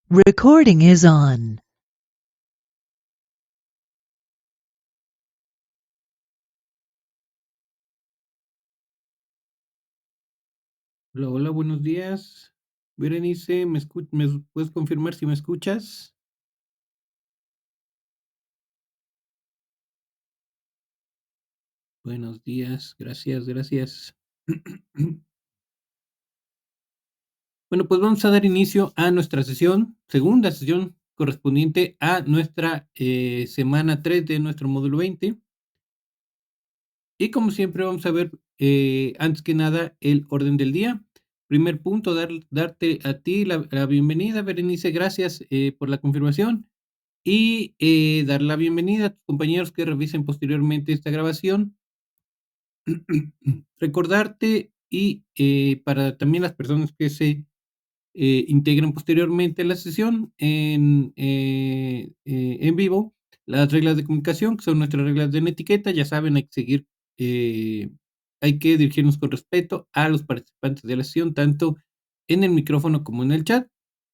Recording is on. Hola, hola, buenos días. Berenice, ¿me puedes confirmar si me escuchas? Buenos días, gracias, gracias. Bueno, pues vamos a dar inicio a nuestra sesión, segunda sesión correspondiente a nuestra semana 3 de nuestro módulo 20. Y como siempre vamos a ver, antes que nada, el orden del día. Primer punto, darte a ti la bienvenida, Berenice, gracias por la confirmación. Y dar la bienvenida a tus compañeros que revisen posteriormente esta grabación. Recordarte y para también las personas que se integren posteriormente a la sesión en vivo, las reglas de comunicación, que son nuestras reglas de etiqueta, ya saben, hay que seguir, eh, hay que dirigirnos con respeto a los participantes de la sesión, tanto en el micrófono como en el chat.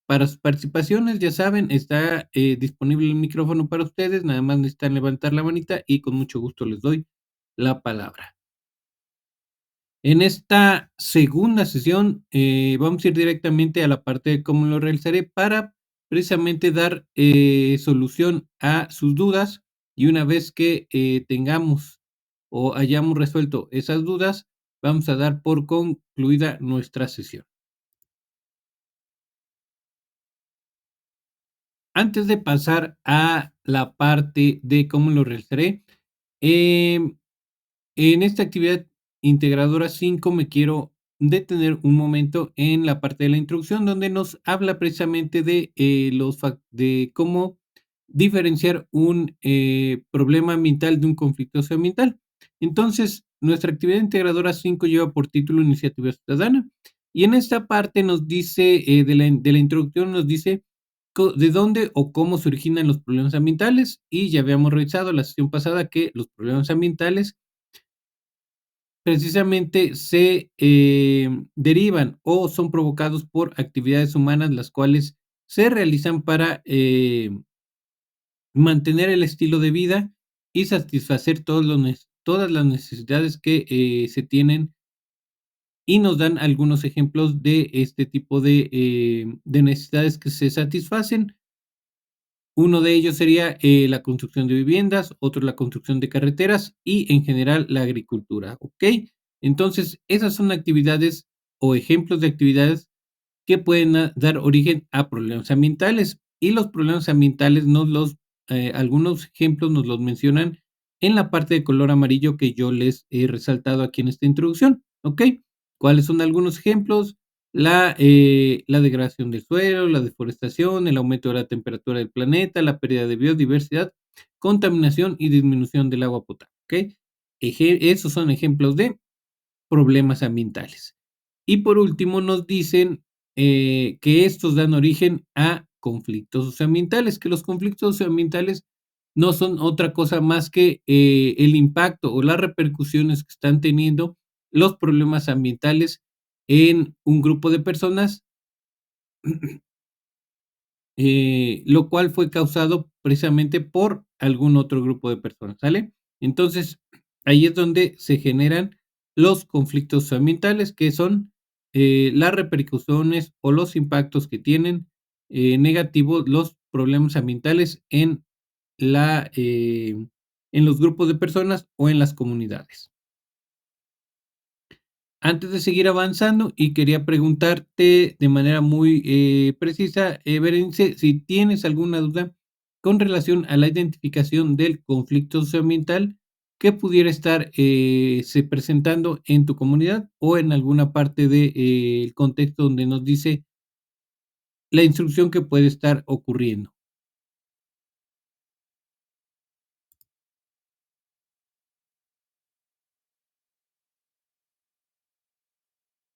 Para sus participaciones, ya saben, está disponible el micrófono para ustedes, nada más necesitan levantar la manita y con mucho gusto les doy la palabra. En esta segunda sesión, vamos a ir directamente a la parte de cómo lo realizaré para precisamente dar solución a sus dudas, y una vez que tengamos o hayamos resuelto esas dudas, vamos a dar por concluida nuestra sesión. Antes de pasar a la parte de cómo lo realizaré, em, en esta actividad integradora 5 me quiero detener un momento en la parte de la introducción, donde nos habla precisamente de, de cómo diferenciar un problema ambiental de un conflicto socioambiental. Entonces, nuestra actividad integradora 5 lleva por título Iniciativa Ciudadana, y en esta parte nos dice, de la introducción, nos dice de dónde o cómo se originan los problemas ambientales, y ya habíamos revisado la sesión pasada que los problemas ambientales precisamente se derivan o son provocados por actividades humanas, las cuales se realizan para mantener el estilo de vida y satisfacer todas las necesidades que se tienen, y nos dan algunos ejemplos de este tipo de necesidades que se satisfacen. Uno de ellos sería la construcción de viviendas, otro la construcción de carreteras y en general la agricultura, ¿ok? Entonces, esas son actividades o ejemplos de actividades que pueden dar origen a problemas ambientales, y los problemas ambientales algunos ejemplos nos los mencionan en la parte de color amarillo que yo les he resaltado aquí en esta introducción, ¿ok? ¿Cuáles son algunos ejemplos? La degradación del suelo, la deforestación, el aumento de la temperatura del planeta, la pérdida de biodiversidad, contaminación y disminución del agua potable, ¿ok? Esos son ejemplos de problemas ambientales. Y por último nos dicen que estos dan origen a conflictos socioambientales, que los conflictos socioambientales no son otra cosa más que el impacto o las repercusiones que están teniendo los problemas ambientales en un grupo de personas, lo cual fue causado precisamente por algún otro grupo de personas, ¿sale? Entonces, ahí es donde se generan los conflictos ambientales, que son las repercusiones o los impactos que tienen negativos los problemas ambientales en los grupos de personas o en las comunidades. Antes de seguir avanzando, y quería preguntarte de manera muy precisa, Berenice, si tienes alguna duda con relación a la identificación del conflicto socioambiental que pudiera estar se presentando en tu comunidad o en alguna parte del contexto donde nos dice la instrucción que puede estar ocurriendo.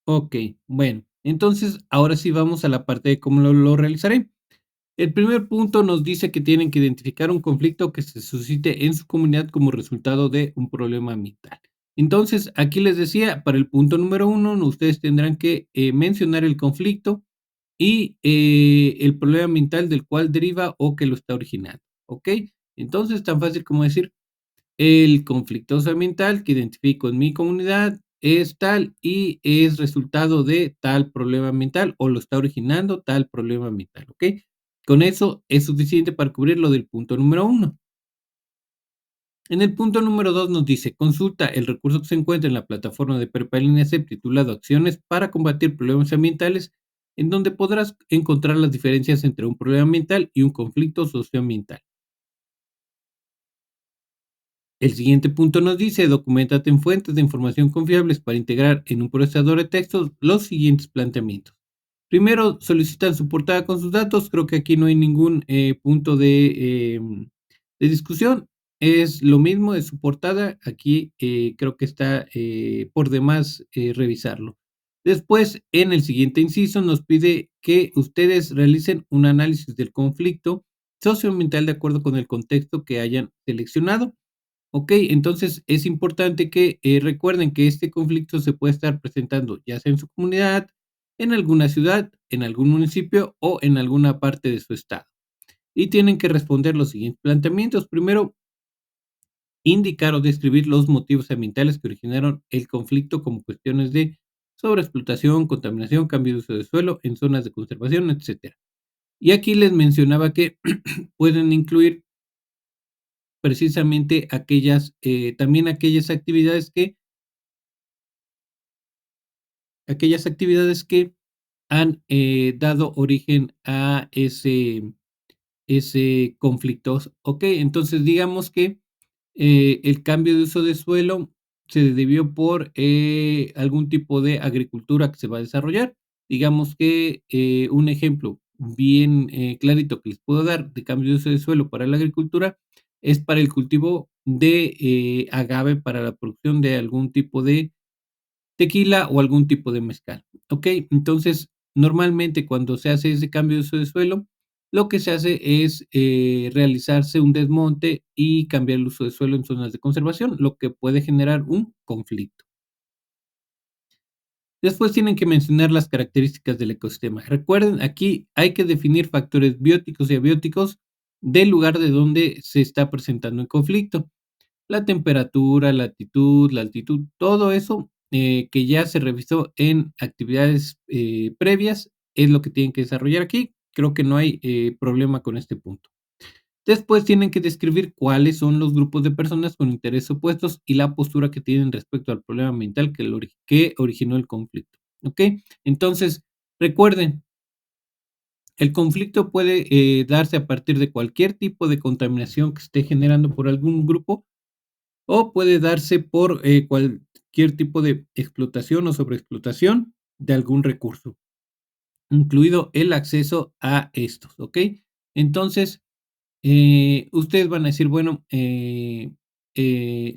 Ok, bueno, entonces ahora sí vamos a la parte de cómo lo realizaré. El primer punto nos dice que tienen que identificar un conflicto que se suscite en su comunidad como resultado de un problema ambiental. Entonces, aquí les decía, para el punto número 1, ustedes tendrán que mencionar el conflicto y el problema ambiental del cual deriva o que lo está originando, ¿ok? Entonces, tan fácil como decir, el conflicto socioambiental que identifico en mi comunidad es tal y es resultado de tal problema ambiental o lo está originando tal problema ambiental, ¿ok? Con eso es suficiente para cubrir lo del punto número uno. En el punto número 2 nos dice, consulta el recurso que se encuentra en la plataforma de Prepalín CEP titulado Acciones para combatir problemas ambientales, en donde podrás encontrar las diferencias entre un problema ambiental y un conflicto socioambiental. El siguiente punto nos dice, documentate en fuentes de información confiables para integrar en un procesador de textos los siguientes planteamientos. Primero, solicitan su portada con sus datos. Creo que aquí no hay ningún punto de discusión. Es lo mismo de su portada. Aquí creo que está por demás revisarlo. Después, en el siguiente inciso, nos pide que ustedes realicen un análisis del conflicto socioambiental de acuerdo con el contexto que hayan seleccionado. Ok, entonces es importante que recuerden que este conflicto se puede estar presentando ya sea en su comunidad, en alguna ciudad, en algún municipio o en alguna parte de su estado. Y tienen que responder los siguientes planteamientos. Primero, indicar o describir los motivos ambientales que originaron el conflicto como cuestiones de sobreexplotación, contaminación, cambio de uso de suelo en zonas de conservación, etcétera. Y aquí les mencionaba que pueden incluir precisamente también aquellas actividades que han dado origen a ese conflicto. Ok, entonces digamos que el cambio de uso de suelo se debió por algún tipo de agricultura que se va a desarrollar. Digamos que un ejemplo bien clarito que les puedo dar de cambio de uso de suelo para la agricultura es para el cultivo de agave para la producción de algún tipo de tequila o algún tipo de mezcal, ¿ok? Entonces, normalmente cuando se hace ese cambio de uso de suelo, lo que se hace es realizarse un desmonte y cambiar el uso de suelo en zonas de conservación, lo que puede generar un conflicto. Después tienen que mencionar las características del ecosistema. Recuerden, aquí hay que definir factores bióticos y abióticos del lugar de donde se está presentando el conflicto. La temperatura, la latitud, la altitud, todo eso que ya se revisó en actividades previas es lo que tienen que desarrollar aquí. Creo que no hay problema con este punto. Después tienen que describir cuáles son los grupos de personas con intereses opuestos y la postura que tienen respecto al problema ambiental que originó el conflicto. ¿Ok? Entonces, recuerden, el conflicto puede darse a partir de cualquier tipo de contaminación que esté generando por algún grupo o puede darse por cualquier tipo de explotación o sobreexplotación de algún recurso, incluido el acceso a estos, ¿ok? Entonces, ustedes van a decir, bueno,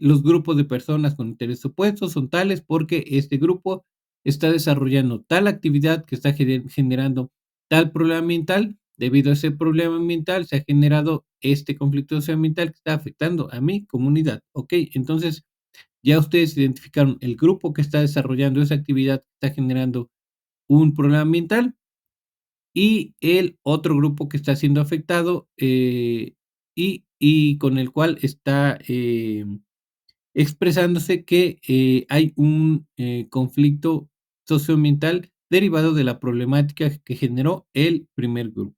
los grupos de personas con intereses opuestos son tales porque este grupo está desarrollando tal actividad que está generando tal problema ambiental. Debido a ese problema ambiental se ha generado este conflicto socioambiental que está afectando a mi comunidad. Ok, entonces ya ustedes identificaron el grupo que está desarrollando esa actividad que está generando un problema ambiental y el otro grupo que está siendo afectado, y con el cual está, expresándose que, hay un, conflicto socioambiental derivado de la problemática que generó el primer grupo.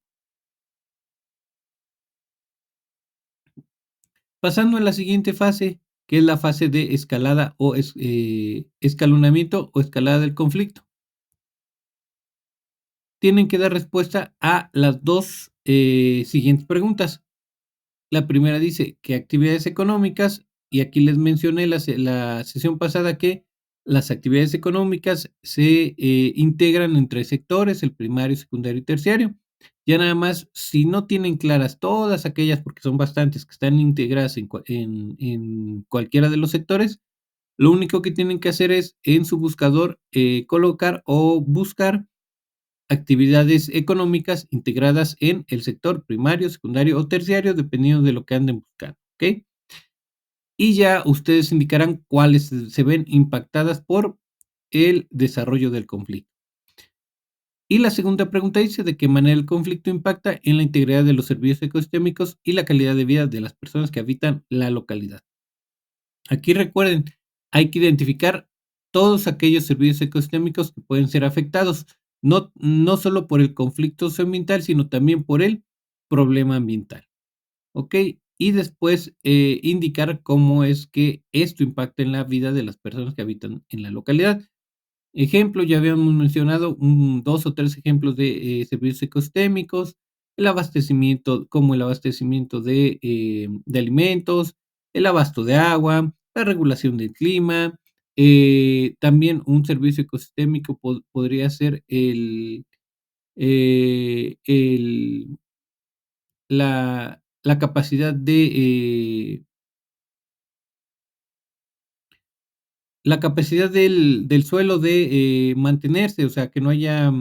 Pasando a la siguiente fase, que es la fase de escalada o escalonamiento o escalada del conflicto. Tienen que dar respuesta a las 2 siguientes preguntas. La primera dice, ¿qué actividades económicas? Y aquí les mencioné la sesión pasada que las actividades económicas se integran en 3 sectores, el primario, secundario y terciario. Ya nada más, si no tienen claras todas aquellas, porque son bastantes que están integradas en cualquiera de los sectores, lo único que tienen que hacer es en su buscador colocar o buscar actividades económicas integradas en el sector primario, secundario o terciario, dependiendo de lo que anden buscando, ¿ok? Y ya ustedes indicarán cuáles se ven impactadas por el desarrollo del conflicto. Y la segunda pregunta dice, ¿de qué manera el conflicto impacta en la integridad de los servicios ecosistémicos y la calidad de vida de las personas que habitan la localidad? Aquí recuerden, hay que identificar todos aquellos servicios ecosistémicos que pueden ser afectados, no solo por el conflicto socioambiental, sino también por el problema ambiental, ¿ok? Y después indicar cómo es que esto impacta en la vida de las personas que habitan en la localidad. Ejemplo, ya habíamos mencionado 2 o 3 ejemplos de, servicios ecosistémicos, el abastecimiento, como el abastecimiento de alimentos, el abasto de agua, la regulación del clima, también un servicio ecosistémico podría ser el la capacidad del suelo de, mantenerse, o sea, que no haya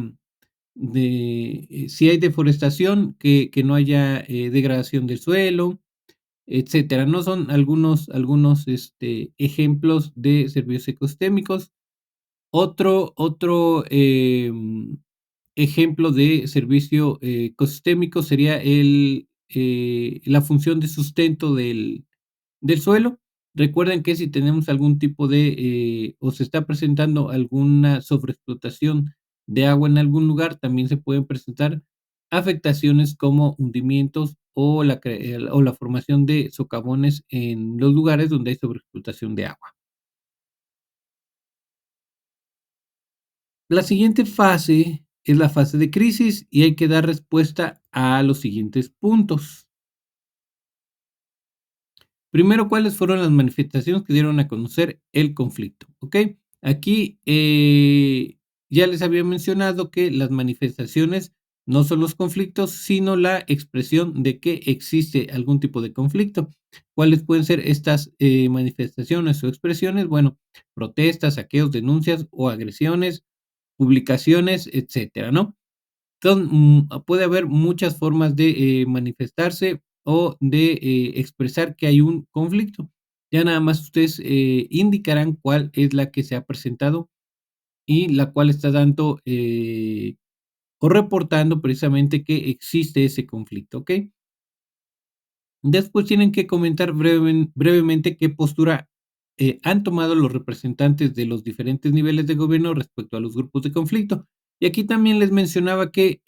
si hay deforestación, que no haya, degradación del suelo, etcétera, ¿no? Son algunos, ejemplos de servicios ecosistémicos. Otro, ejemplo de servicio ecosistémico sería la función de sustento del suelo. Recuerden que si tenemos algún tipo o se está presentando alguna sobreexplotación de agua en algún lugar, también se pueden presentar afectaciones como hundimientos o la formación de socavones en los lugares donde hay sobreexplotación de agua. La siguiente fase es la fase de crisis y hay que dar respuesta a los siguientes puntos. Primero, ¿cuáles fueron las manifestaciones que dieron a conocer el conflicto? ¿Ok? Aquí ya les había mencionado que las manifestaciones no son los conflictos, sino la expresión de que existe algún tipo de conflicto. ¿Cuáles pueden ser estas manifestaciones o expresiones? Bueno, protestas, saqueos, denuncias o agresiones, publicaciones, etcétera, ¿no? Puede haber muchas formas de manifestarse o de expresar que hay un conflicto. Ya nada más ustedes indicarán cuál es la que se ha presentado y la cual está dando o reportando precisamente que existe ese conflicto, ¿ok? Después tienen que comentar brevemente qué postura han tomado los representantes de los diferentes niveles de gobierno respecto a los grupos de conflicto. Y aquí también les mencionaba que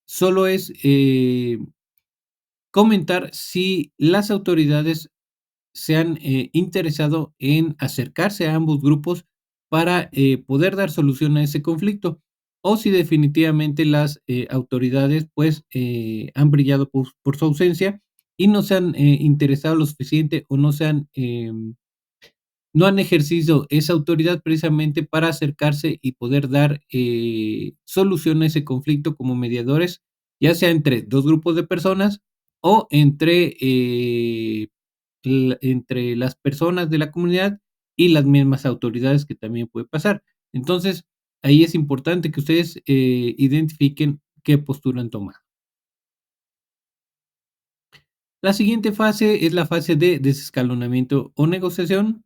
solo es comentar si las autoridades se han interesado en acercarse a ambos grupos para poder dar solución a ese conflicto, o si definitivamente las autoridades pues han brillado por su ausencia y no se han interesado lo suficiente o no han ejercido esa autoridad precisamente para acercarse y poder dar solución a ese conflicto como mediadores, ya sea entre dos grupos de personas o entre las personas de la comunidad y las mismas autoridades, que también puede pasar. Entonces, ahí es importante que ustedes identifiquen qué postura han tomado. La siguiente fase es la fase de desescalonamiento o negociación,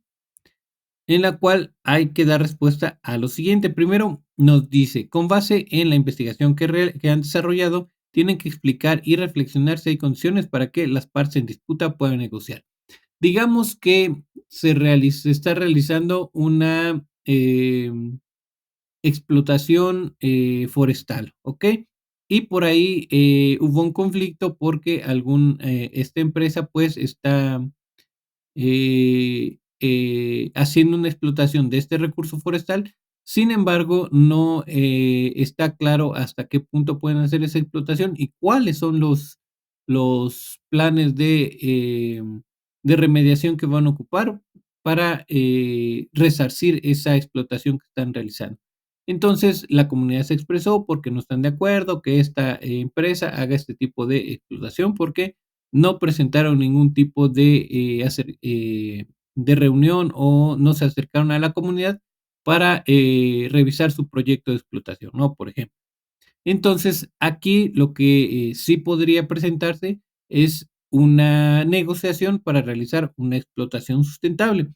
en la cual hay que dar respuesta a lo siguiente. Primero, nos dice, con base en la investigación que han desarrollado, tienen que explicar y reflexionar si hay condiciones para que las partes en disputa puedan negociar. Digamos que se está realizando una explotación forestal, ¿ok? Y por ahí hubo un conflicto porque esta empresa pues está haciendo una explotación de este recurso forestal. Sin embargo, no está claro hasta qué punto pueden hacer esa explotación y cuáles son los planes de remediación que van a ocupar para resarcir esa explotación que están realizando. Entonces, la comunidad se expresó porque no están de acuerdo que esta empresa haga este tipo de explotación porque no presentaron ningún tipo de reunión o no se acercaron a la comunidad para revisar su proyecto de explotación, ¿no? Por ejemplo. Entonces, aquí lo que sí podría presentarse es una negociación para realizar una explotación sustentable.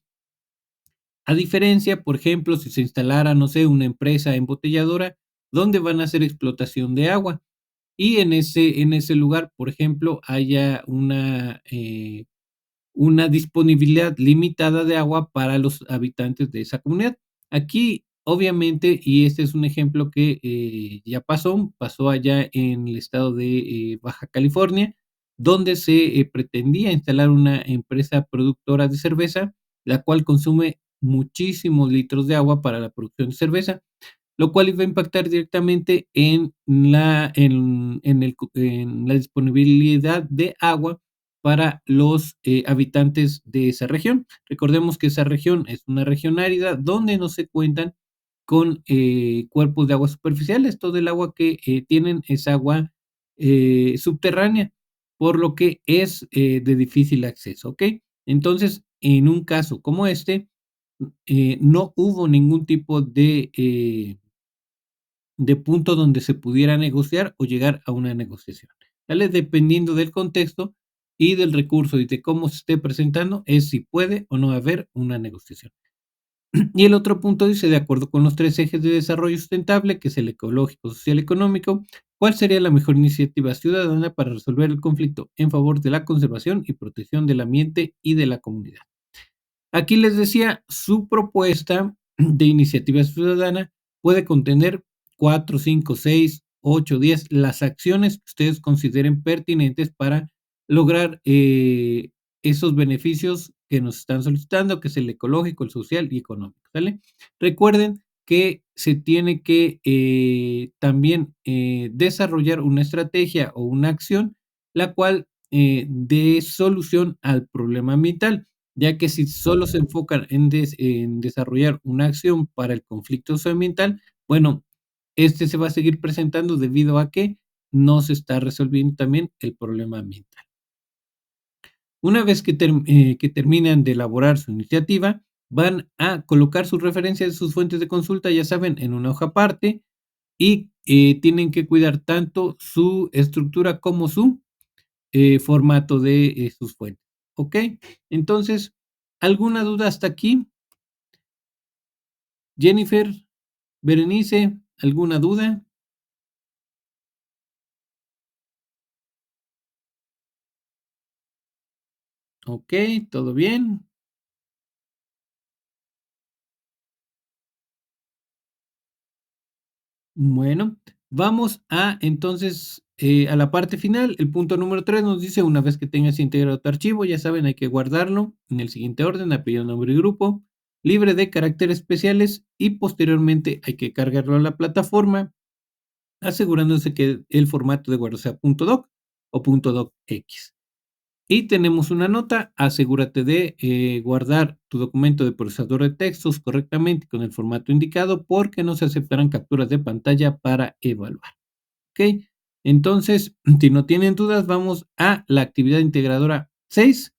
A diferencia, por ejemplo, si se instalara, no sé, una empresa embotelladora, donde van a hacer explotación de agua. Y en ese lugar, por ejemplo, haya una disponibilidad limitada de agua para los habitantes de esa comunidad. Aquí, obviamente, y este es un ejemplo que ya pasó allá en el estado de Baja California, donde se pretendía instalar una empresa productora de cerveza, la cual consume muchísimos litros de agua para la producción de cerveza, lo cual iba a impactar directamente en la disponibilidad de agua para los habitantes de esa región. Recordemos que esa región es una región árida donde no se cuentan con cuerpos de agua superficiales. Todo el agua que tienen es agua subterránea, por lo que es de difícil acceso, ¿ok? Entonces, en un caso como este, no hubo ningún tipo de punto donde se pudiera negociar o llegar a una negociación. ¿Sale? Dependiendo del contexto y del recurso y de cómo se esté presentando, es si puede o no haber una negociación. Y el otro punto dice, de acuerdo con los tres ejes de desarrollo sustentable, que es el ecológico, social y económico, ¿cuál sería la mejor iniciativa ciudadana para resolver el conflicto en favor de la conservación y protección del ambiente y de la comunidad? Aquí les decía, su propuesta de iniciativa ciudadana puede contener 4, 5, 6, 8, 10 las acciones que ustedes consideren pertinentes para lograr esos beneficios que nos están solicitando, que es el ecológico, el social y económico, ¿sale? Recuerden que se tiene que también desarrollar una estrategia o una acción, la cual dé solución al problema ambiental, ya que si solo se enfocan en desarrollar una acción para el conflicto socioambiental, bueno, este se va a seguir presentando debido a que no se está resolviendo también el problema ambiental. Una vez que terminan de elaborar su iniciativa, van a colocar sus referencias de sus fuentes de consulta, ya saben, en una hoja aparte y tienen que cuidar tanto su estructura como su formato de sus fuentes. ¿Ok? Entonces, ¿alguna duda hasta aquí? Jennifer, Berenice, ¿alguna duda? Ok, todo bien. Bueno, vamos a entonces a la parte final. El punto número 3 nos dice, una vez que tengas integrado tu archivo, ya saben, hay que guardarlo en el siguiente orden, apellido, nombre y grupo, libre de caracteres especiales y posteriormente hay que cargarlo a la plataforma, asegurándose que el formato de guardo sea .doc o .docx. Y tenemos una nota, asegúrate de guardar tu documento de procesador de textos correctamente con el formato indicado porque no se aceptarán capturas de pantalla para evaluar. ¿Ok? Entonces, si no tienen dudas, vamos a la actividad integradora 6,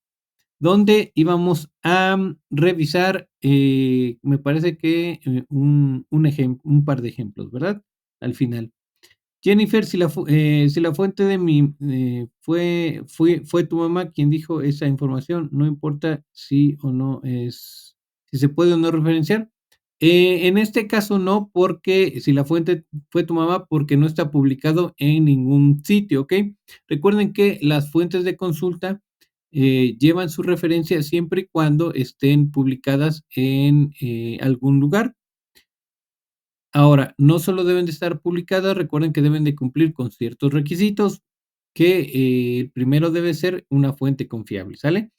donde íbamos a revisar, me parece que un par de ejemplos, ¿verdad? Al final. Jennifer, si la fuente de mi fue tu mamá quien dijo esa información, no importa si o no es, si se puede o no referenciar. En este caso no, porque si la fuente fue tu mamá, porque no está publicado en ningún sitio, ¿ok? Recuerden que las fuentes de consulta llevan su referencia siempre y cuando estén publicadas en algún lugar. Ahora, no solo deben de estar publicadas, recuerden que deben de cumplir con ciertos requisitos, que el primero debe ser una fuente confiable, ¿sale?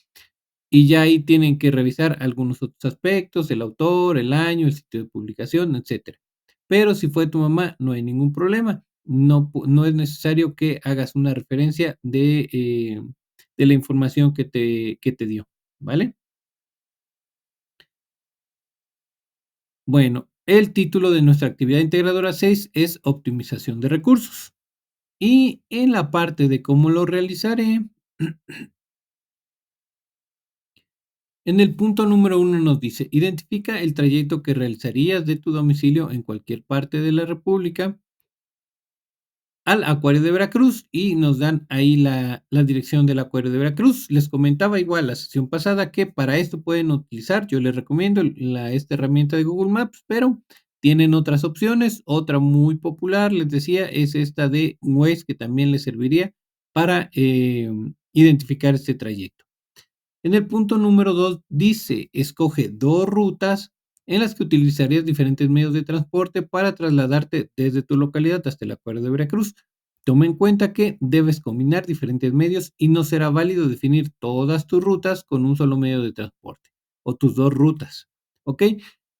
Y ya ahí tienen que revisar algunos otros aspectos, el autor, el año, el sitio de publicación, etcétera. Pero si fue tu mamá, no hay ningún problema. No es necesario que hagas una referencia de la información que te dio, ¿vale? Bueno, el título de nuestra actividad integradora 6 es optimización de recursos. Y en la parte de cómo lo realizaré, en el punto número 1 nos dice, identifica el trayecto que realizarías de tu domicilio en cualquier parte de la República al Acuario de Veracruz y nos dan ahí la dirección del Acuario de Veracruz. Les comentaba igual la sesión pasada que para esto pueden utilizar, yo les recomiendo esta herramienta de Google Maps, pero Tienen otras opciones, otra muy popular, les decía, es esta de Waze, que también les serviría para identificar este trayecto. En el punto número 2 dice, escoge 2 rutas en las que utilizarías diferentes medios de transporte para trasladarte desde tu localidad hasta el acuario de Veracruz. Toma en cuenta que debes combinar diferentes medios y no será válido definir todas tus rutas con un solo medio de transporte o tus 2 rutas, ¿ok?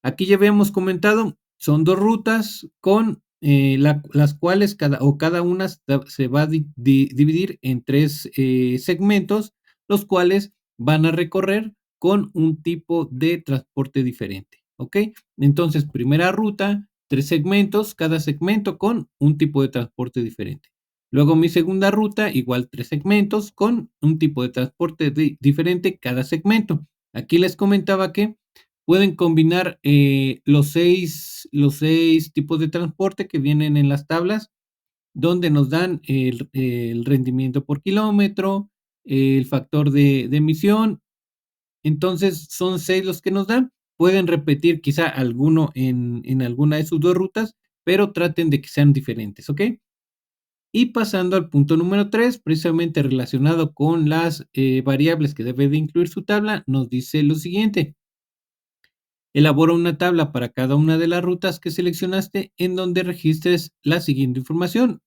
Aquí ya habíamos comentado, son 2 rutas con las cuales cada una se va a dividir en 3 segmentos, los cuales van a recorrer con un tipo de transporte diferente, ¿ok? Entonces, primera ruta, 3 segmentos, cada segmento con un tipo de transporte diferente. Luego mi segunda ruta, igual 3 segmentos con un tipo de transporte diferente cada segmento. Aquí les comentaba que pueden combinar los 6 tipos de transporte que vienen en las tablas, donde nos dan el rendimiento por kilómetro, el factor de emisión. Entonces, son 6 los que nos dan. Pueden repetir quizá alguno en alguna de sus 2 rutas, pero traten de que sean diferentes, ¿ok? Y pasando al punto número 3, precisamente relacionado con las variables que debe de incluir su tabla, nos dice lo siguiente: elabora una tabla para cada una de las rutas que seleccionaste en donde registres la siguiente información.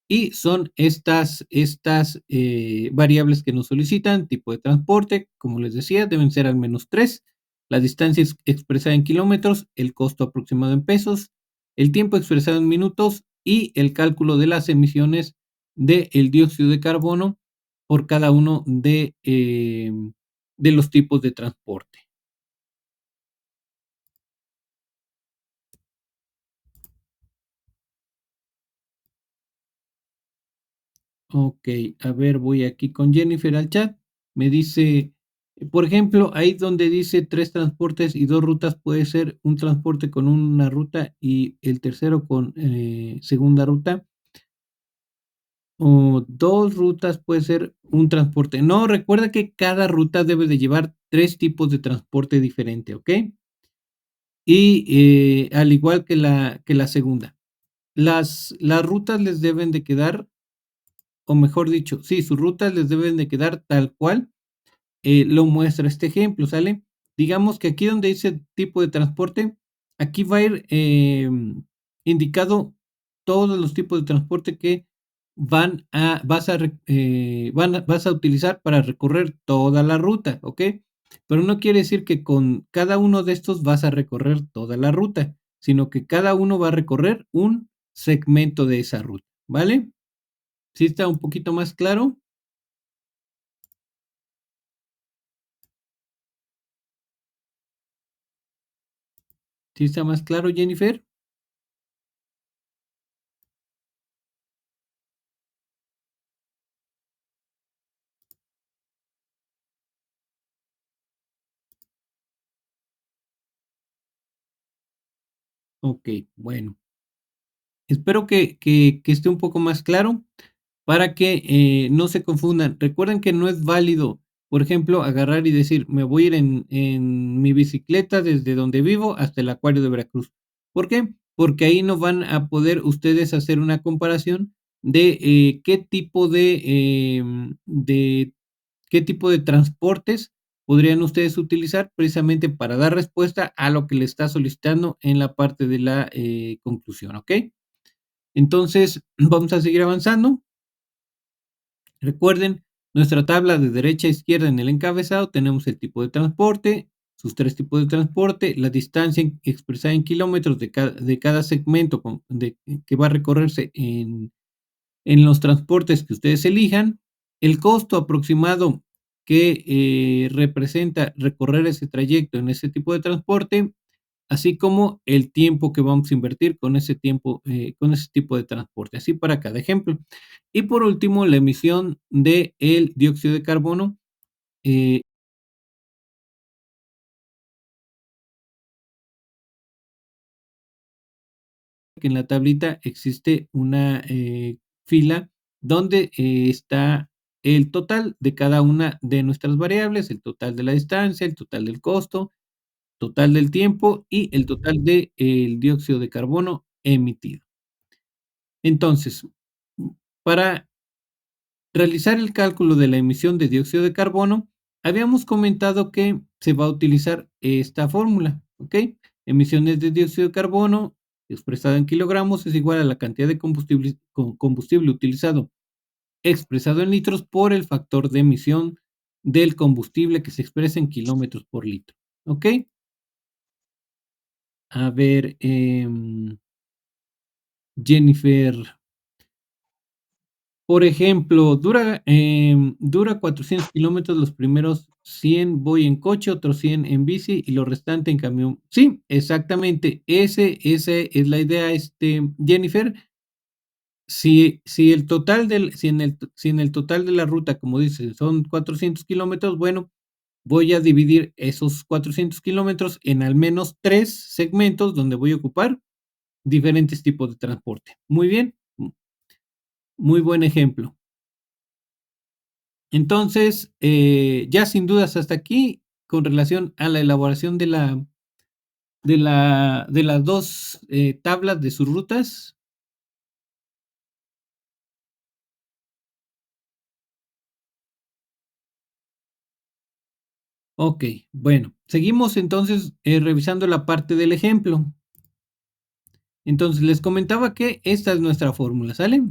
Y son estas variables que nos solicitan: tipo de transporte, como les decía, deben ser al menos 3, la distancia expresada en kilómetros, el costo aproximado en pesos, el tiempo expresado en minutos y el cálculo de las emisiones del dióxido de carbono por cada uno de los tipos de transporte. Ok, a ver, voy aquí con Jennifer al chat. Me dice, por ejemplo, ahí donde dice 3 transportes y 2 rutas, puede ser un transporte con una ruta y el tercero con segunda ruta, o 2 rutas puede ser un transporte. No, recuerda que cada ruta debe de llevar 3 tipos de transporte diferente, ¿ok? Y al igual que la segunda. Las rutas les deben de quedar, o mejor dicho, sí, sus rutas les deben de quedar tal cual lo muestra este ejemplo, ¿sale? Digamos que aquí donde dice tipo de transporte, aquí va a ir indicado todos los tipos de transporte que vas a utilizar para recorrer toda la ruta, ¿ok? Pero no quiere decir que con cada uno de estos vas a recorrer toda la ruta, sino que cada uno va a recorrer un segmento de esa ruta, ¿vale? ¿Sí está un poquito más claro? ¿Sí está más claro, Jennifer? Ok, bueno. Espero que esté un poco más claro para que no se confundan. Recuerden que no es válido, por ejemplo, agarrar y decir, me voy a ir en mi bicicleta desde donde vivo hasta el acuario de Veracruz. ¿Por qué? Porque ahí no van a poder ustedes hacer una comparación de qué tipo de qué tipo de transportes podrían ustedes utilizar precisamente para dar respuesta a lo que le está solicitando en la parte de la conclusión, ¿ok? Entonces, vamos a seguir avanzando. Recuerden, nuestra tabla de derecha a izquierda en el encabezado tenemos el tipo de transporte, sus 3 tipos de transporte, la distancia expresada en kilómetros de cada segmento que va a recorrerse en los transportes que ustedes elijan, el costo aproximado que representa recorrer ese trayecto en ese tipo de transporte, así como el tiempo que vamos a invertir con ese tipo de transporte, así para cada ejemplo. Y por último, la emisión de el dióxido de carbono, eh, que en la tablita existe una fila donde está el total de cada una de nuestras variables, el total de la distancia, el total del costo, total del tiempo y el total de el dióxido de carbono emitido. Entonces, para realizar el cálculo de la emisión de dióxido de carbono, habíamos comentado que se va a utilizar esta fórmula, ¿ok? Emisiones de dióxido de carbono expresado en kilogramos es igual a la cantidad de combustible utilizado expresado en litros por el factor de emisión del combustible que se expresa en kilómetros por litro, ¿ok? A ver, Jennifer, por ejemplo, dura 400 kilómetros, los primeros 100 voy en coche, otros 100 en bici y lo restante en camión. Sí, exactamente, ese es la idea, Jennifer. Si el total del si en el total de la ruta, como dices, son 400 kilómetros, bueno, voy a dividir esos 400 kilómetros en al menos 3 segmentos donde voy a ocupar diferentes tipos de transporte. Muy bien, muy buen ejemplo. Entonces, ya sin dudas hasta aquí, con relación a la elaboración de las 2 tablas de sus rutas. Okey, bueno, seguimos entonces, revisando la parte del ejemplo. Entonces, les comentaba que esta es nuestra fórmula, ¿sale?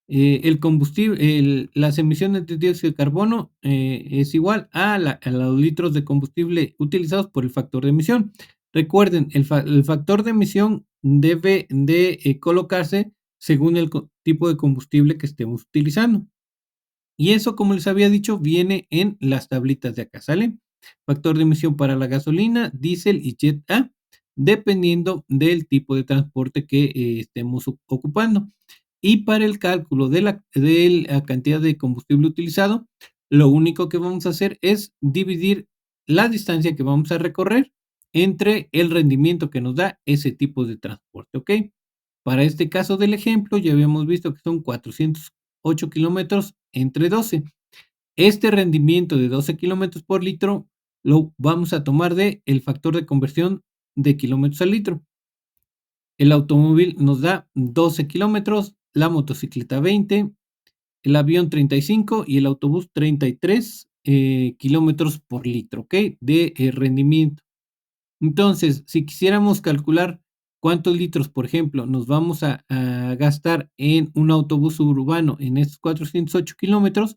El combustible, las emisiones de dióxido de carbono es igual a los litros de combustible utilizados por el factor de emisión. Recuerden, el factor de emisión debe de colocarse según el tipo de combustible que estemos utilizando. Y eso, como les había dicho, viene en las tablitas de acá, ¿sale? Factor de emisión para la gasolina, diésel y jet A, dependiendo del tipo de transporte que estemos ocupando. Y para el cálculo de la cantidad de combustible utilizado, lo único que vamos a hacer es dividir la distancia que vamos a recorrer entre el rendimiento que nos da ese tipo de transporte, ¿ok? Para este caso del ejemplo, ya habíamos visto que son 408 kilómetros entre 12. Este rendimiento de 12 kilómetros por litro lo vamos a tomar de el factor de conversión de kilómetros al litro. El automóvil nos da 12 kilómetros, la motocicleta 20, el avión 35 y el autobús 33 kilómetros por litro, ¿ok? De rendimiento. Entonces, si quisiéramos calcular cuántos litros, por ejemplo, nos vamos a gastar en un autobús suburbano en estos 408 kilómetros,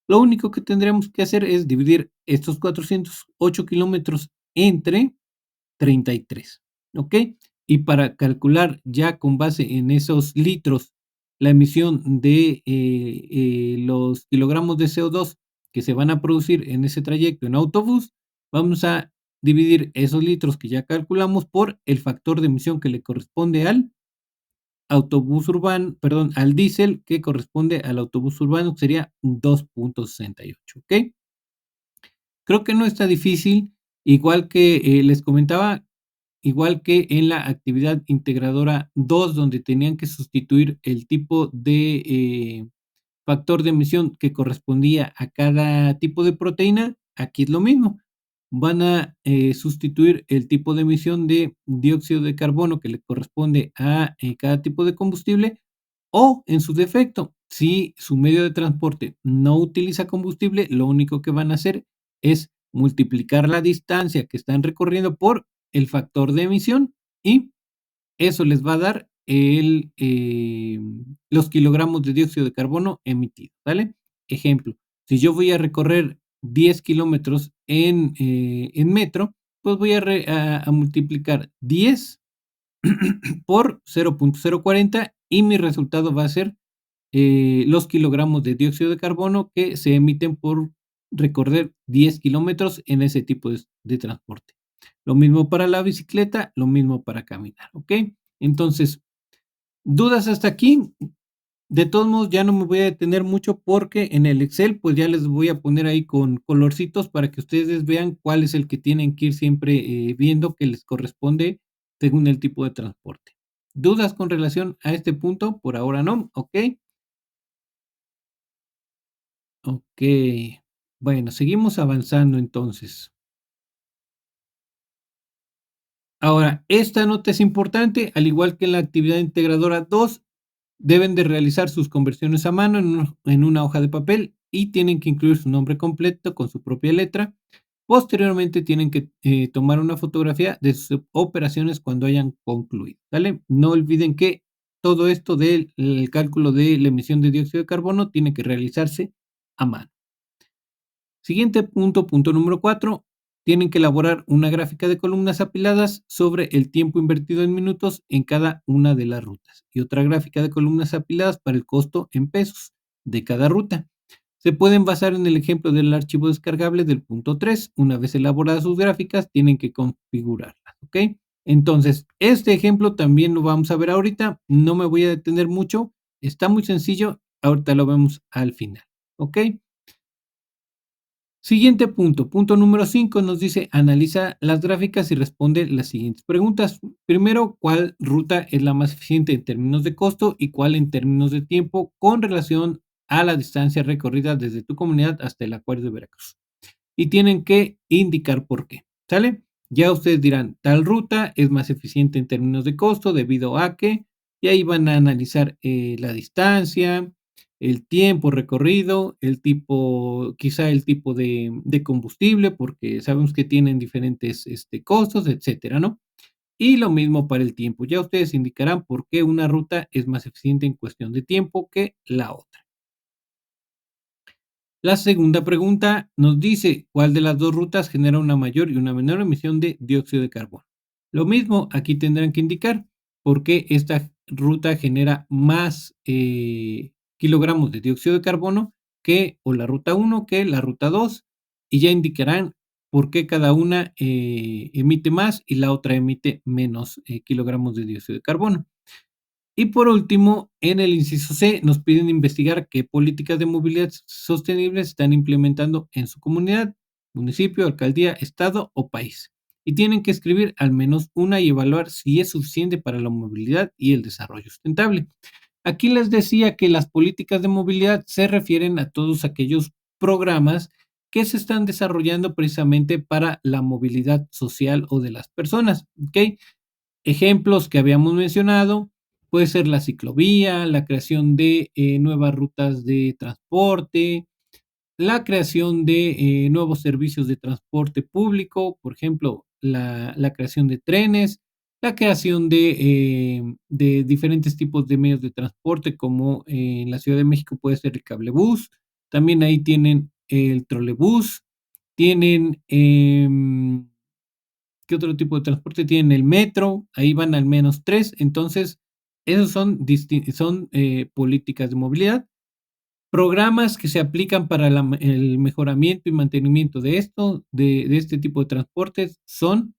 lo único que tendremos que hacer es dividir estos 408 kilómetros entre 33, ¿ok? Y para calcular ya con base en esos litros la emisión de los kilogramos de CO2 que se van a producir en ese trayecto en autobús, vamos a dividir esos litros que ya calculamos por el factor de emisión que le corresponde al autobús urbano, perdón, al diésel que corresponde al autobús urbano, que sería 2,68, ¿ok? Creo que no está difícil, igual que les comentaba, igual que en la actividad integradora 2 donde tenían que sustituir el tipo de factor de emisión que correspondía a cada tipo de proteína, aquí es lo mismo. Van a sustituir el tipo de emisión de dióxido de carbono que le corresponde a cada tipo de combustible o, en su defecto, si su medio de transporte no utiliza combustible, lo único que van a hacer es multiplicar la distancia que están recorriendo por el factor de emisión y eso les va a dar los kilogramos de dióxido de carbono emitidos, ¿vale? Ejemplo, si yo voy a recorrer 10 kilómetros en metro, pues voy a multiplicar 10 por 0,040 y mi resultado va a ser los kilogramos de dióxido de carbono que se emiten por recorrer 10 kilómetros en ese tipo de transporte. Lo mismo para la bicicleta, lo mismo para caminar, ¿ok? Entonces, dudas hasta aquí. De todos modos, ya no me voy a detener mucho porque en el Excel, pues ya les voy a poner ahí con colorcitos para que ustedes vean cuál es el que tienen que ir siempre viendo que les corresponde según el tipo de transporte. ¿Dudas con relación a este punto? Por ahora no, ¿ok? Ok. Bueno, seguimos avanzando entonces. Ahora, esta nota es importante, al igual que en la actividad integradora 2, deben de realizar sus conversiones a mano en una hoja de papel y tienen que incluir su nombre completo con su propia letra. Posteriormente tienen que tomar una fotografía de sus operaciones cuando hayan concluido, ¿vale? No olviden que todo esto del el cálculo de la emisión de dióxido de carbono tiene que realizarse a mano. Siguiente punto, punto número 4. Tienen que elaborar una gráfica de columnas apiladas sobre el tiempo invertido en minutos en cada una de las rutas y otra gráfica de columnas apiladas para el costo en pesos de cada ruta. Se pueden basar en el ejemplo del archivo descargable del punto 3. Una vez elaboradas sus gráficas, tienen que configurarlas, ¿ok? Entonces, este ejemplo también lo vamos a ver ahorita. No me voy a detener mucho. Está muy sencillo. Ahorita lo vemos al final, ¿ok? Siguiente punto, punto número 5 nos dice, analiza las gráficas y responde las siguientes preguntas. Primero, ¿cuál ruta es la más eficiente en términos de costo y cuál en términos de tiempo con relación a la distancia recorrida desde tu comunidad hasta el acuario de Veracruz? Y tienen que indicar por qué, ¿sale? Ya ustedes dirán, tal ruta es más eficiente en términos de costo debido a que, y ahí van a analizar la distancia, el tiempo recorrido, el tipo, quizá el tipo de combustible, porque sabemos que tienen diferentes costos, etcétera, ¿no? Y lo mismo para el tiempo. Ya ustedes indicarán por qué una ruta es más eficiente en cuestión de tiempo que la otra. La segunda pregunta nos dice, ¿cuál de las dos rutas genera una mayor y una menor emisión de dióxido de carbono? Lo mismo, aquí tendrán que indicar por qué esta ruta genera más kilogramos de dióxido de carbono que o la ruta uno que la ruta 2 y ya indicarán por qué cada una emite más y la otra emite menos kilogramos de dióxido de carbono. Y por último, en el inciso C, nos piden investigar qué políticas de movilidad sostenible están implementando en su comunidad, municipio, alcaldía, estado o país. Y tienen que escribir al menos una y evaluar si es suficiente para la movilidad y el desarrollo sustentable. Aquí les decía que las políticas de movilidad se refieren a todos aquellos programas que se están desarrollando precisamente para la movilidad social o de las personas, ¿ok? Ejemplos que habíamos mencionado, puede ser la ciclovía, la creación de nuevas rutas de transporte, la creación de nuevos servicios de transporte público, por ejemplo, la creación de trenes, la creación de diferentes tipos de medios de transporte, como en la Ciudad de México puede ser el cablebús, también ahí tienen el trolebús, tienen ¿qué otro tipo de transporte tienen? El metro, ahí van al menos 3. Entonces, esos son políticas de movilidad. Programas que se aplican para el mejoramiento y mantenimiento de esto, de este tipo de transportes, son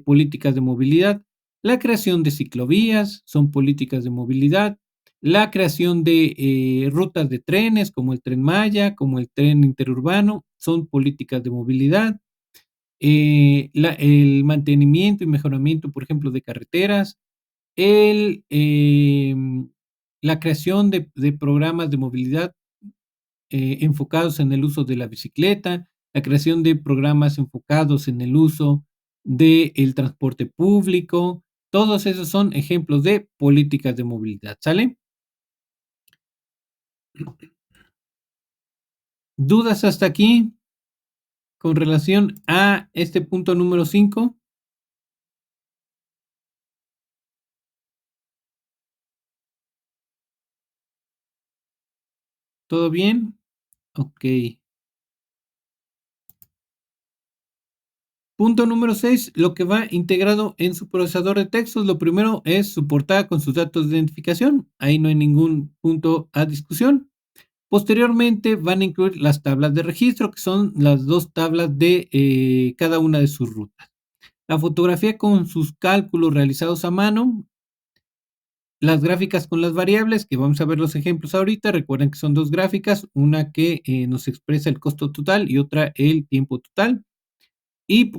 políticas de movilidad. La creación de ciclovías son políticas de movilidad. La creación de rutas de trenes, como el Tren Maya, como el tren interurbano, son políticas de movilidad. El mantenimiento y mejoramiento, por ejemplo, de carreteras, el, la creación de programas de movilidad enfocados en el uso de la bicicleta, la creación de programas enfocados en el uso del transporte público, todos esos son ejemplos de políticas de movilidad, ¿sale? ¿Dudas hasta aquí con relación a este punto número 5? ¿Todo bien? Ok. Punto número 6, lo que va integrado en su procesador de textos. Lo primero es su portada con sus datos de identificación. Ahí no hay ningún punto a discusión. Posteriormente van a incluir las tablas de registro, que son las dos tablas de cada una de sus rutas. La fotografía con sus cálculos realizados a mano. Las gráficas con las variables, que vamos a ver los ejemplos ahorita. Recuerden que son dos gráficas, una que nos expresa el costo total y otra el tiempo total. Y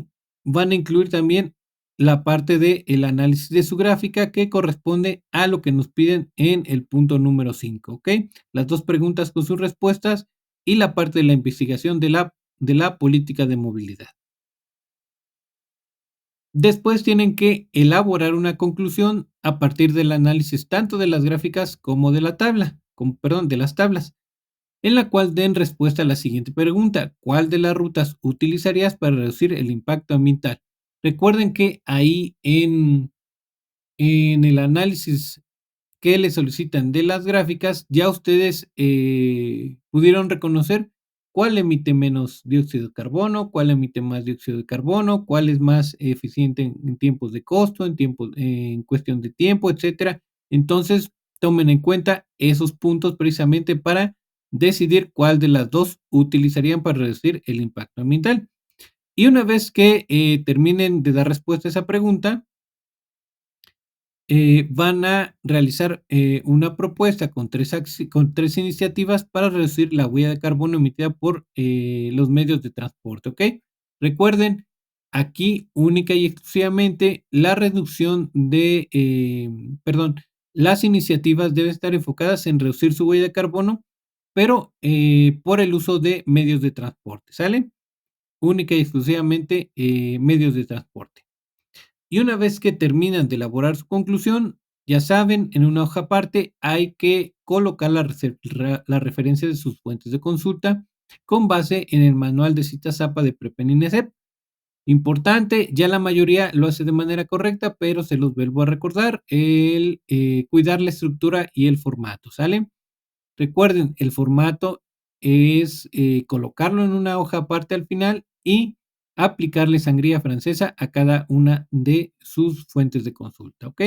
van a incluir también la parte del análisis de su gráfica que corresponde a lo que nos piden en el punto número 5, ¿ok? Las dos preguntas con sus respuestas y la parte de la investigación de la política de movilidad. Después tienen que elaborar una conclusión a partir del análisis tanto de las gráficas como de la tabla, perdón, de las tablas, en la cual den respuesta a la siguiente pregunta: ¿cuál de las rutas utilizarías para reducir el impacto ambiental? Recuerden que ahí en el análisis que le solicitan de las gráficas, ya ustedes pudieron reconocer cuál emite menos dióxido de carbono, cuál emite más dióxido de carbono, cuál es más eficiente en tiempos de costo, en cuestión de tiempo, etcétera. Entonces, tomen en cuenta esos puntos precisamente para decidir cuál de las dos utilizarían para reducir el impacto ambiental. Y una vez que terminen de dar respuesta a esa pregunta, van a realizar una propuesta con tres iniciativas para reducir la huella de carbono emitida por los medios de transporte, ¿ok? Recuerden, aquí única y exclusivamente la reducción perdón, las iniciativas deben estar enfocadas en reducir su huella de carbono, pero por el uso de medios de transporte, ¿sale? Única y exclusivamente medios de transporte. Y una vez que terminan de elaborar su conclusión, ya saben, en una hoja aparte hay que colocar la referencia de sus fuentes de consulta con base en el manual de citas APA de Prepen INESEP. Importante, ya la mayoría lo hace de manera correcta, pero se los vuelvo a recordar, el cuidar la estructura y el formato, ¿sale? Recuerden, el formato es colocarlo en una hoja aparte al final y aplicarle sangría francesa a cada una de sus fuentes de consulta, ¿ok?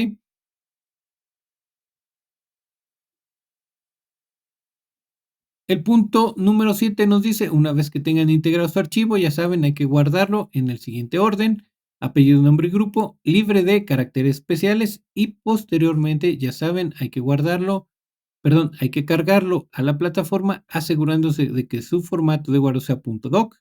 El punto número 7 nos dice, una vez que tengan integrado su archivo, ya saben, hay que guardarlo en el siguiente orden: apellido, nombre y grupo, libre de caracteres especiales, y posteriormente, ya saben, hay que cargarlo a la plataforma asegurándose de que su formato de guardado sea .doc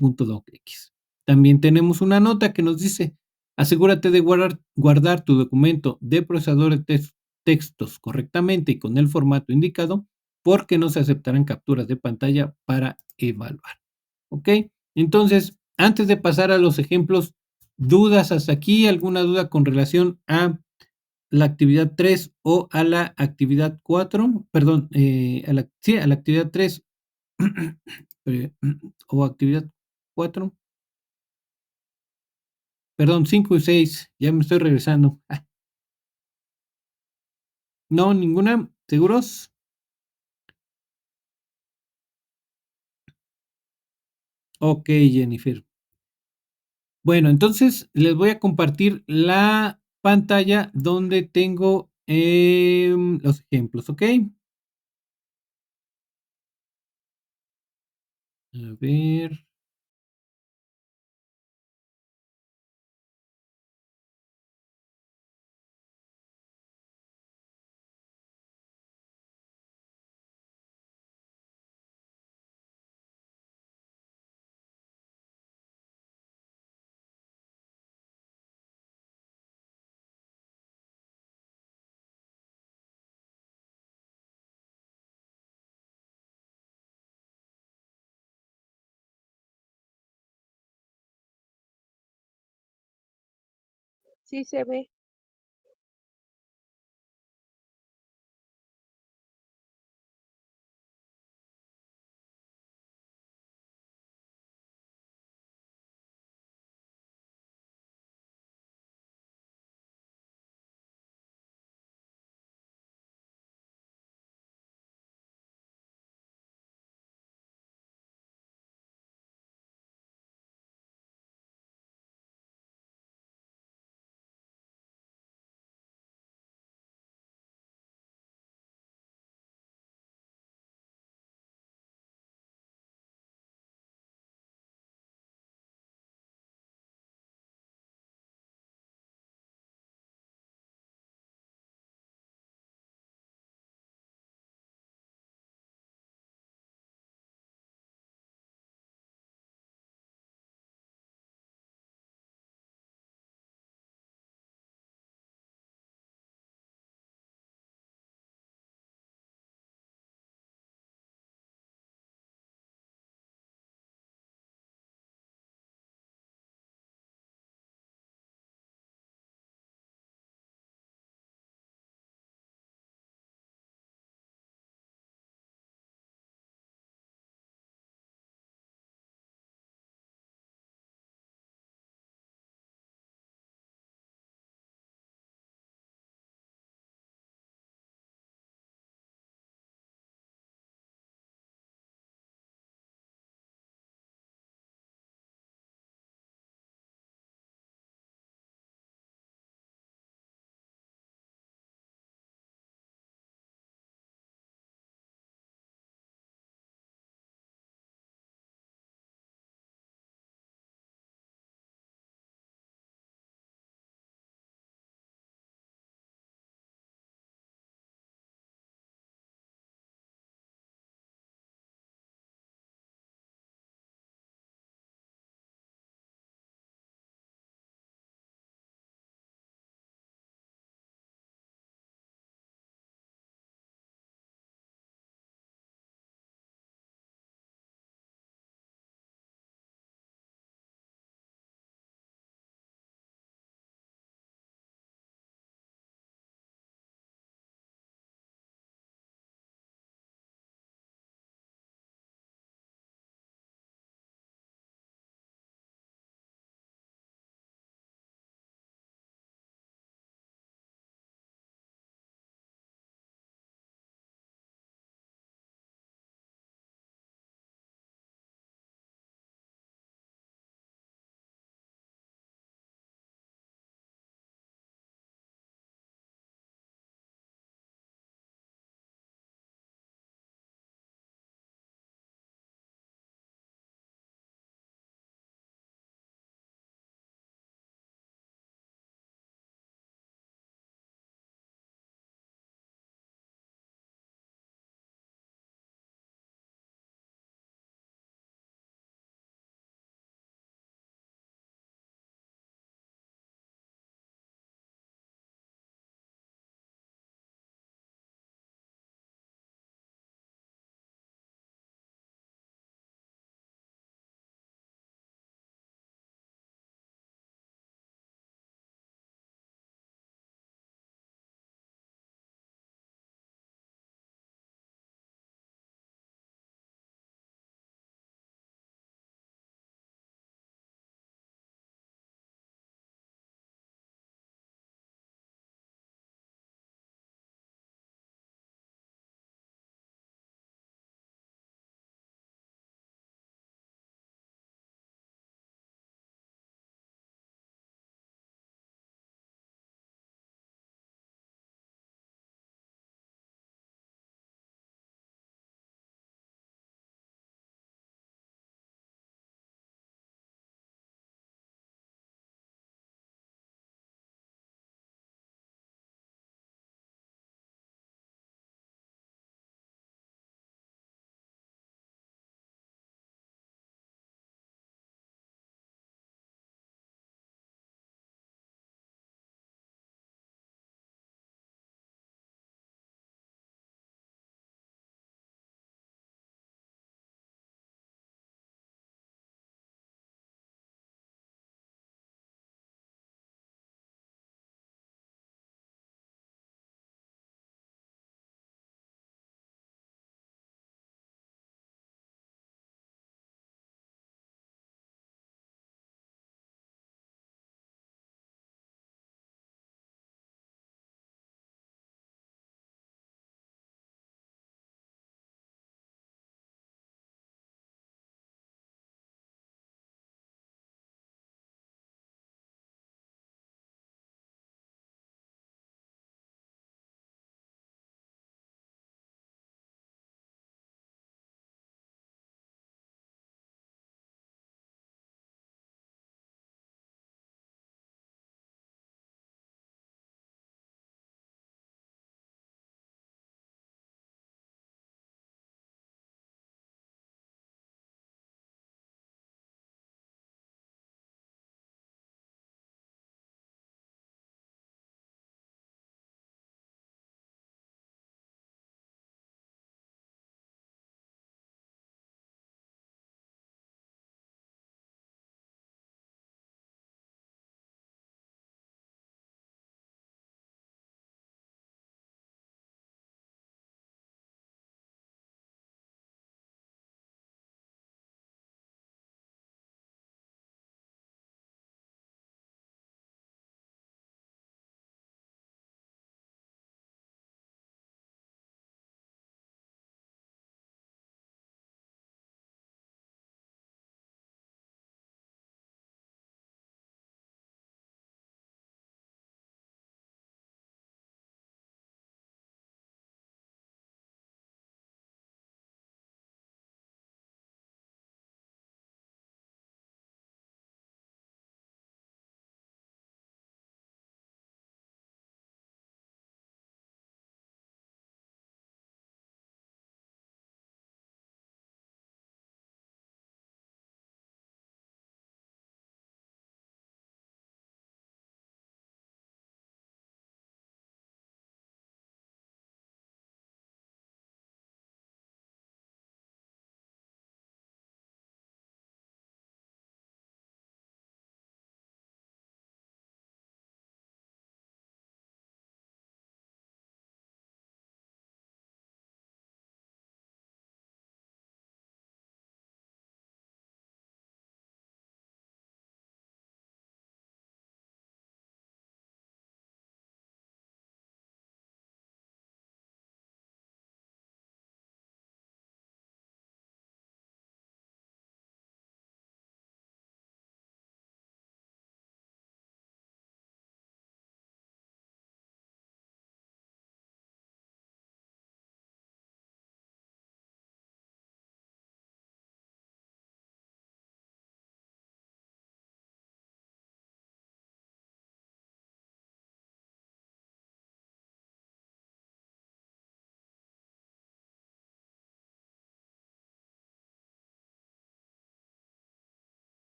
o .docx. También tenemos una nota que nos dice: asegúrate de guardar tu documento de procesador de textos correctamente y con el formato indicado, porque no se aceptarán capturas de pantalla para evaluar. ¿Ok? Entonces, antes de pasar a los ejemplos, ¿dudas hasta aquí? ¿Alguna duda con relación a la actividad 3 o a la actividad 4? Perdón, a la actividad 3 eh, o actividad 4, perdón, 5 y 6, ya me estoy regresando. No, ninguna, ¿seguros? Ok, Jennifer. Bueno, entonces les voy a compartir la pantalla donde tengo los ejemplos, ¿ok? A ver, Sí se ve.